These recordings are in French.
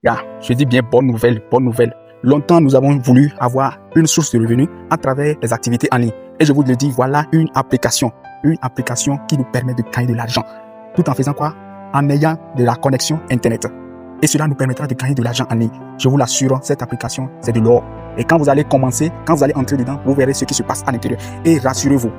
Je dis bien bonne nouvelle, bonne nouvelle. Longtemps, nous avons voulu avoir une source de revenus à travers les activités en ligne. Et je vous le dis, voilà une application qui nous permet de gagner de l'argent. Tout en faisant quoi? En ayant de la connexion Internet. Et cela nous permettra de gagner de l'argent en ligne. Je vous l'assure, cette application, c'est de l'or. Et quand vous allez commencer, quand vous allez entrer dedans, vous verrez ce qui se passe à l'intérieur. Et rassurez-vous,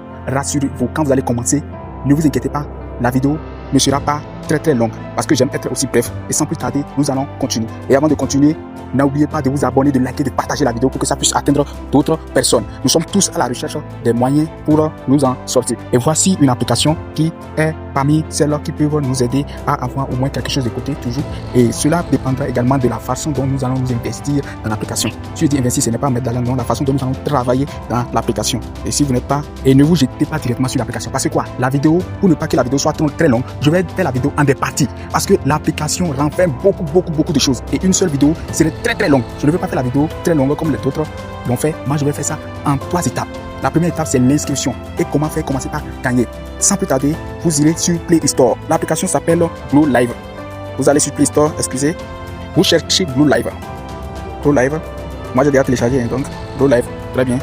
quand vous allez commencer, ne vous inquiétez pas, la vidéo ne sera pas très longue parce que j'aime être aussi bref. Et sans plus tarder, nous allons continuer. Et avant de continuer, n'oubliez pas de vous abonner, de liker, de partager la vidéo pour que ça puisse atteindre d'autres personnes. Nous sommes tous à la recherche des moyens pour nous en sortir. Et voici une application qui est parmi celles qui peuvent nous aider à avoir au moins quelque chose de côté toujours. Et cela dépendra également de la façon dont nous allons nous investir dans l'application. Si je dis investir, ce n'est pas mettre de l'argent, la façon dont nous allons travailler dans l'application. Et si vous n'êtes pas, et ne vous jetez pas directement sur l'application. Parce que quoi? La vidéo, pour ne pas que la vidéo soit très longue, je vais faire la vidéo en des parties. Parce que l'application renferme beaucoup de choses. Et une seule vidéo serait très longue. Je ne veux pas faire la vidéo très longue comme les autres l'ont fait. Moi, je vais faire ça en 3 étapes. La première étape, c'est l'inscription. Et comment faire? Commencer par gagner. Sans plus tarder, vous irez sur Play Store. L'application s'appelle Glow Live. Vous allez sur Play Store, excusez. Vous cherchez Glow Live. Glow Live. Moi, j'ai déjà téléchargé, donc Glow Live. Très bien.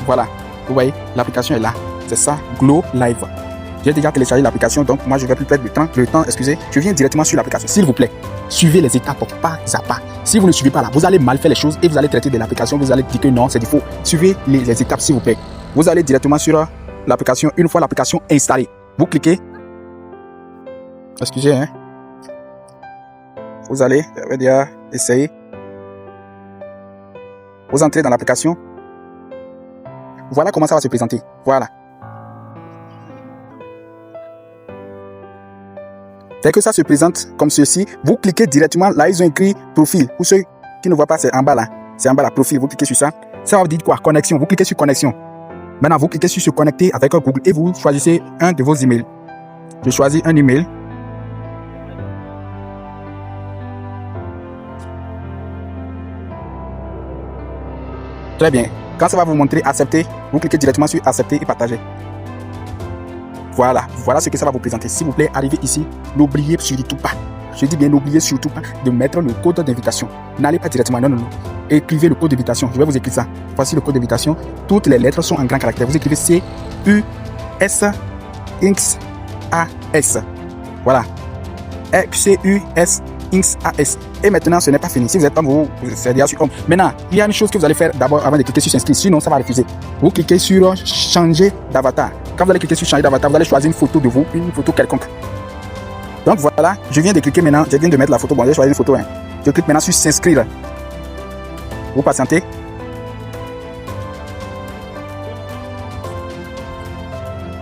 Voilà. Vous voyez, l'application est là. C'est ça, Glow Live. J'ai déjà téléchargé l'application, donc moi je ne vais plus perdre le temps, excusez. Je viens directement sur l'application. S'il vous plaît, suivez les étapes pas à pas. Si vous ne suivez pas là, vous allez mal faire les choses et vous allez traiter de l'application. Vous allez dire que non, c'est du faux. Suivez les étapes, s'il vous plaît. Vous allez directement sur l'application. Une fois l'application installée, vous cliquez. Excusez, hein. Vous allez, je vais déjà essayer. Vous entrez dans l'application. Voilà comment ça va se présenter. Voilà. Dès que ça se présente comme ceci, vous cliquez directement, là ils ont écrit profil. Pour ceux qui ne voient pas, c'est en bas là. C'est en bas là, profil, vous cliquez sur ça. Ça va vous dire quoi? Connexion, vous cliquez sur connexion. Maintenant, vous cliquez sur se connecter avec Google et vous choisissez un de vos emails. Je choisis un email. Très bien. Quand ça va vous montrer accepter, vous cliquez directement sur accepter et partager. Voilà ce que ça va vous présenter. S'il vous plaît, arrivez ici. N'oubliez surtout pas. Je dis bien, n'oubliez surtout pas de mettre le code d'invitation. N'allez pas directement, non. Écrivez le code d'invitation. Je vais vous écrire ça. Voici le code d'invitation. Toutes les lettres sont en grand caractère. Vous écrivez C-U-S-X-A-S. Voilà. C-U-S-X-A-S. Et maintenant, ce n'est pas fini. Si vous êtes homme, vous c'est déjà sur homme. Maintenant, il y a une chose que vous allez faire d'abord avant de cliquer sur s'inscrire. Sinon, ça va refuser. Vous cliquez sur changer d'avatar. Quand vous allez cliquer sur changer d'avatar, vous allez choisir une photo de vous, une photo quelconque. Donc voilà, je viens de cliquer maintenant, je viens de mettre la photo. Bon, j'ai choisi une photo. Je clique maintenant sur s'inscrire. Vous patientez.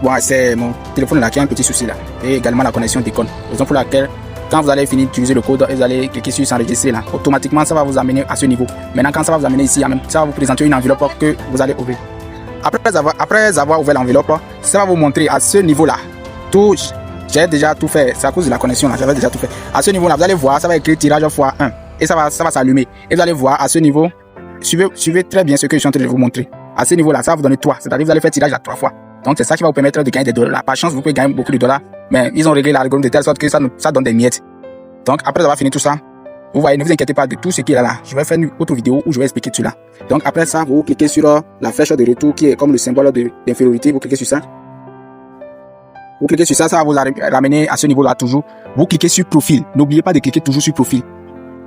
Bon, c'est mon téléphone là qui a un petit souci là. Et également la connexion déconne. Raison pour laquelle, quand vous allez finir d'utiliser le code, vous allez cliquer sur s'enregistrer là. Automatiquement, ça va vous amener à ce niveau. Maintenant, quand ça va vous amener ici, ça va vous présenter une enveloppe que vous allez ouvrir. Après avoir ouvert l'enveloppe, ça va vous montrer à ce niveau-là. Tout, j'ai déjà tout fait. C'est à cause de la connexion là, j'avais déjà tout fait. À ce niveau-là, vous allez voir, ça va écrire tirage x1. Et ça va s'allumer. Et vous allez voir à ce niveau, suivez très bien ce que je suis en train de vous montrer. À ce niveau-là, ça va vous donner 3. C'est-à-dire vous allez faire tirage à 3 fois. Donc c'est ça qui va vous permettre de gagner des dollars. Par chance, vous pouvez gagner beaucoup de dollars. Mais ils ont réglé l'algorithme de telle sorte que ça donne des miettes. Donc après avoir fini tout ça, vous voyez, ne vous inquiétez pas de tout ce qui est là. Je vais faire une autre vidéo où je vais expliquer tout là. Donc après ça, vous cliquez sur la flèche de retour qui est comme le symbole d'infériorité. Vous cliquez sur ça. Vous cliquez sur ça, ça va vous ramener à ce niveau-là toujours. Vous cliquez sur profil. N'oubliez pas de cliquer toujours sur profil.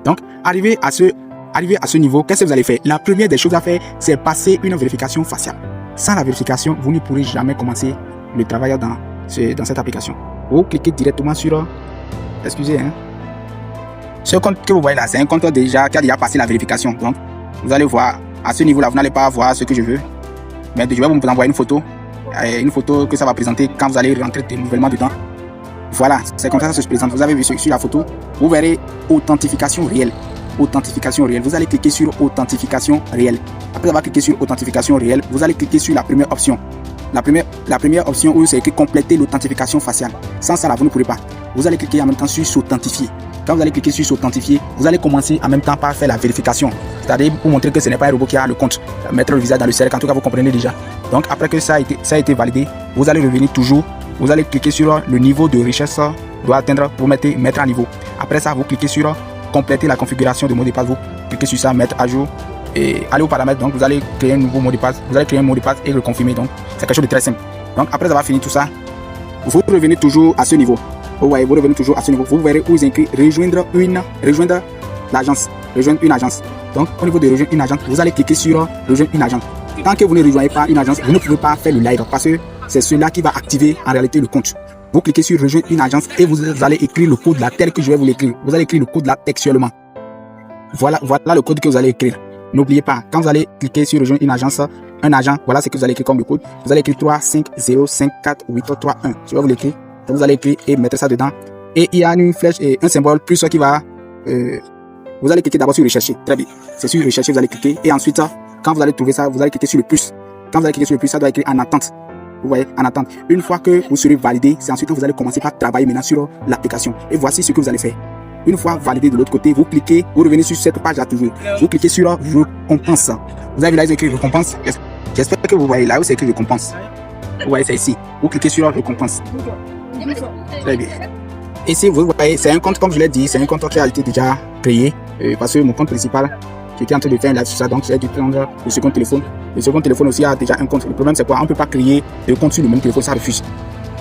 Donc, arrivé à ce niveau, qu'est-ce que vous allez faire? La première des choses à faire, c'est passer une vérification faciale. Sans la vérification, vous ne pourrez jamais commencer le travail dans cette application. Vous cliquez directement sur... Excusez, hein. Ce compte que vous voyez là, c'est un compte qui a déjà passé la vérification. Donc, vous allez voir, à ce niveau-là, vous n'allez pas voir ce que je veux. Mais je vais vous envoyer une photo que ça va présenter quand vous allez rentrer nouvellement dedans. Voilà, c'est comme ça que ça se présente. Vous avez vu sur la photo, vous verrez authentification réelle. Authentification réelle. Vous allez cliquer sur authentification réelle. Après avoir cliqué sur authentification réelle, vous allez cliquer sur la première option. La première option où c'est écrit compléter l'authentification faciale. Sans ça, là, vous ne pourrez pas. Vous allez cliquer en même temps sur s'authentifier. Quand vous allez cliquer sur s'authentifier, vous allez commencer en même temps par faire la vérification. C'est-à-dire pour montrer que ce n'est pas un robot qui a le compte. Mettre le visage dans le cercle, en tout cas vous comprenez déjà. Donc après que ça a été validé, vous allez revenir toujours. Vous allez cliquer sur le niveau de richesse doit atteindre, vous mettre à niveau. Après ça, vous cliquez sur compléter la configuration de mot de passe, vous cliquez sur ça, mettre à jour et allez aux paramètres. Donc vous allez créer un nouveau mot de passe, vous allez créer un mot de passe et le confirmer. Donc c'est quelque chose de très simple. Donc après avoir fini tout ça, vous revenez toujours à ce niveau. Vous voyez, vous revenez toujours à ce niveau. Vous verrez où il écrit rejoindre l'agence, rejoindre une agence. Donc au niveau de rejoindre une agence, vous allez cliquer sur rejoindre une agence. Tant que vous ne rejoignez pas une agence, vous ne pouvez pas faire le live parce que c'est cela qui va activer en réalité le compte. Vous cliquez sur rejoindre une agence et vous allez écrire le code là tel que je vais vous l'écrire. Vous allez écrire le code là textuellement. Voilà le code que vous allez écrire. N'oubliez pas, quand vous allez cliquer sur rejoindre une agence, un agent, voilà ce que vous allez écrire comme le code. Vous allez écrire 3505481. Je vais vous l'écrire. Vous allez écrire et mettre ça dedans. Et il y a une flèche et un symbole plus qui va... vous allez cliquer d'abord sur rechercher. Très bien. C'est sur rechercher, vous allez cliquer. Et ensuite, quand vous allez trouver ça, vous allez cliquer sur le plus. Quand vous allez cliquer sur le plus, ça doit écrire en attente. Vous voyez, en attente. Une fois que vous serez validé, c'est ensuite que vous allez commencer par travailler maintenant sur l'application. Et voici ce que vous allez faire. Une fois validé de l'autre côté, vous cliquez, vous revenez sur cette page là toujours. Vous cliquez sur récompense. Vous avez vu là, ils ont écrit récompense. J'espère que vous voyez là où c'est écrit récompense. Vous voyez, c'est ici. Vous cliquez sur récompense. Très bien. Ici, vous voyez, c'est un compte, comme je l'ai dit, c'est un compte qui a été déjà créé. Parce que mon compte principal, j'étais en train de faire un live sur ça, donc j'ai dû prendre le second téléphone. Le second téléphone aussi a déjà un compte. Le problème, c'est quoi? On ne peut pas créer deux comptes sur le même téléphone, ça refuse.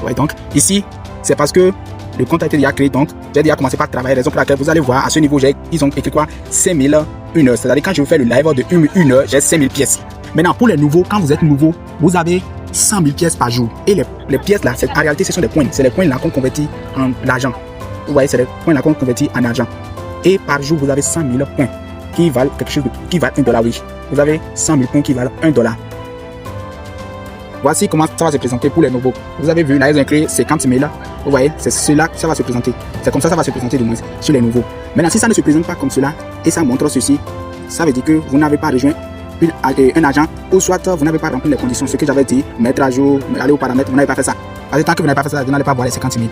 Ouais, donc, ici, c'est parce que le compte a été déjà créé, donc j'ai déjà commencé par travailler. Raison pour laquelle vous allez voir, à ce niveau, ils ont écrit quoi? 5000 heures. C'est-à-dire, quand je vais faire le live de 1 heure, j'ai 5000 pièces. Maintenant, pour les nouveaux, quand vous êtes nouveau, vous avez 100 000 pièces par jour. Et les pièces là, en réalité, ce sont des points. C'est les points là qu'on convertit en argent. Vous voyez, c'est les points là qu'on convertit en argent. Et par jour, vous avez 100 000 points qui valent quelque chose qui valent $1, oui. Vous avez 100 000 points qui valent $1. Voici comment ça va se présenter pour les nouveaux. Vous avez vu, là, ils ont écrit 50 000. Vous voyez, c'est cela que ça va se présenter. C'est comme ça va se présenter du moins sur les nouveaux. Maintenant, si ça ne se présente pas comme cela et ça montre ceci, ça veut dire que vous n'avez pas rejoint un agent ou soit vous n'avez pas rempli les conditions. Ce que j'avais dit, mettre à jour, aller aux paramètres, vous n'avez pas fait ça. Parce que tant que vous n'avez pas fait ça, vous n'allez pas voir les 50 000.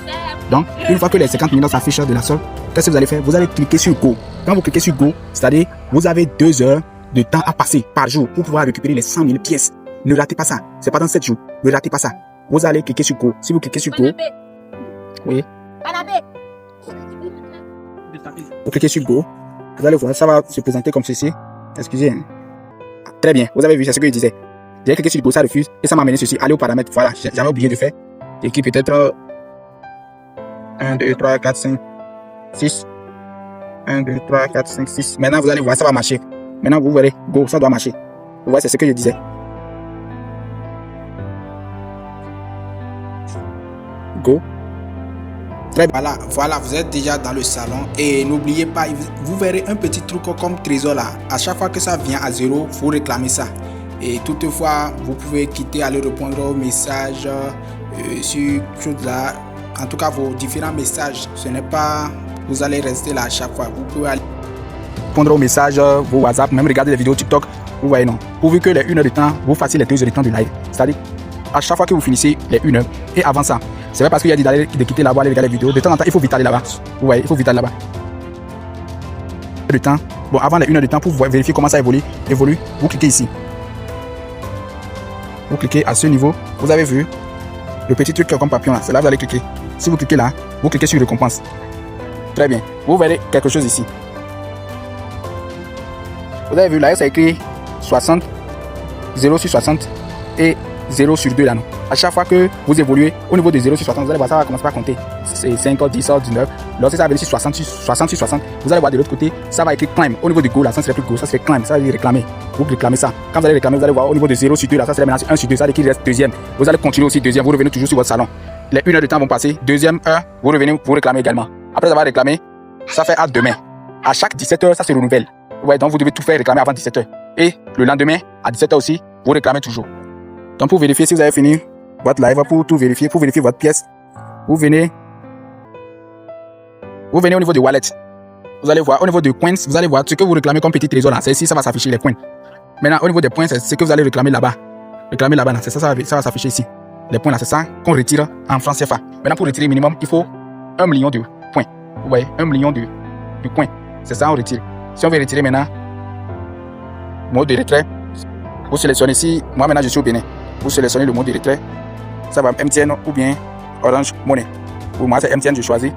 Donc, une fois que les 50 000 s'affichent de la sorte, qu'est-ce que vous allez faire? Vous allez cliquer sur Go. Quand vous cliquez sur Go, c'est-à-dire vous avez 2 heures de temps à passer par jour pour pouvoir récupérer les 100 000 pièces. Ne ratez pas ça. C'est pas dans 7 jours. Ne ratez pas ça. Vous allez cliquer sur Go. Si vous cliquez sur Go, oui. Vous cliquez sur Go. Vous allez voir, ça va se présenter comme ceci. Excusez. Très bien. Vous avez vu, c'est ce que je disais. J'ai cliqué sur Go, ça refuse. Et ça m'a amené ceci. Allez aux paramètres. Voilà. J'avais oublié de faire. J'ai écrit peut-être 1, 2, 3, 4, 5, 6. 1, 2, 3, 4, 5, 6. Maintenant, vous allez voir, ça va marcher. Maintenant, vous verrez. Go, ça doit marcher. Vous voyez, c'est ce que je disais. Go. Très bien. Voilà, vous êtes déjà dans le salon et n'oubliez pas, vous verrez un petit truc comme trésor là. À chaque fois que ça vient à 0, vous réclamez ça. Et toutefois, vous pouvez quitter, aller répondre aux messages sur choses là. En tout cas, vos différents messages, ce n'est pas, vous allez rester là à chaque fois. Vous pouvez aller répondre aux messages, vos WhatsApp, même regarder les vidéos TikTok. Vous voyez, non. Pourvu que les 1 heure de temps, vous fassiez les 2 heures de temps du live. C'est-à-dire, à chaque fois que vous finissez les 1 heure, et avant ça, c'est pas parce qu'il y a dit de quitter là-bas, aller regarder les vidéos. De temps en temps, il faut vite aller là-bas. Vous voyez, il faut vite aller là-bas. De temps. Bon, avant les 1 heure de temps, pour vérifier comment ça évolue, vous cliquez ici. Vous cliquez à ce niveau. Vous avez vu le petit truc comme papillon là. C'est là que vous allez cliquer. Si vous cliquez là, vous cliquez sur récompense. Très bien. Vous verrez quelque chose ici. Vous avez vu là, ça écrit 60, 0 sur 60 et 0 sur 2 là, non. À chaque fois que vous évoluez au niveau de 0 sur 60, vous allez voir, ça va commencer par compter. C'est 5, 10, 19. Lorsque ça va venir sur 60 sur 60, vous allez voir de l'autre côté, ça va écrire climb. Au niveau du go, là, ça serait plus go, ça serait climb, ça veut dire réclamer. Vous réclamez ça. Quand vous allez réclamer, vous allez voir au niveau de 0 sur 2, là, ça serait maintenant 1 sur 2, ça veut dire qu'il reste deuxième. Vous allez continuer aussi deuxième, vous revenez toujours sur votre salon. Les 1 heure de temps vont passer, deuxième heure, vous revenez, vous réclamez également. Après avoir réclamé, ça fait à demain. À chaque 17 heures, ça se renouvelle. Ouais, donc vous devez tout faire réclamer avant 17 heures. Et le lendemain, à 17 heures aussi, vous réclamez toujours. Donc pour vérifier si vous avez fini votre live, pour tout vérifier, pour vérifier votre pièce, vous venez au niveau de wallet. Vous allez voir au niveau de coins, vous allez voir ce que vous réclamez comme petit trésor là. C'est ici, ça va s'afficher les coins. Maintenant au niveau des points, c'est ce que vous allez réclamer là-bas. Réclamer là-bas, c'est ça va s'afficher ici. Les points là, c'est ça qu'on retire en francs CFA. Maintenant pour retirer minimum, il faut 1 million de points. Vous voyez, 1 million de points. C'est ça on retire. Si on veut retirer maintenant, mode de retrait, vous sélectionnez ici. Moi maintenant je suis au Bénin. Vous sélectionnez le mode de retrait. Ça va MTN ou bien Orange Money. Pour moi c'est MTN, je choisis.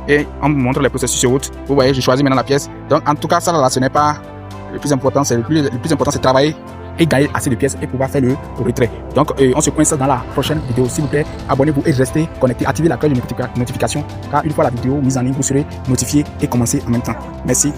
et on vous montre les processus sur route. Vous voyez, je choisis maintenant la pièce. Donc en tout cas, ça là, ce n'est pas le plus important. Le plus important, c'est travailler et gagner assez de pièces et pouvoir faire le retrait. Donc on se coince dans la prochaine vidéo. S'il vous plaît, abonnez-vous et restez connectés. Activez la cloche de notification car une fois la vidéo mise en ligne, vous serez notifié et commencez en même temps. Merci.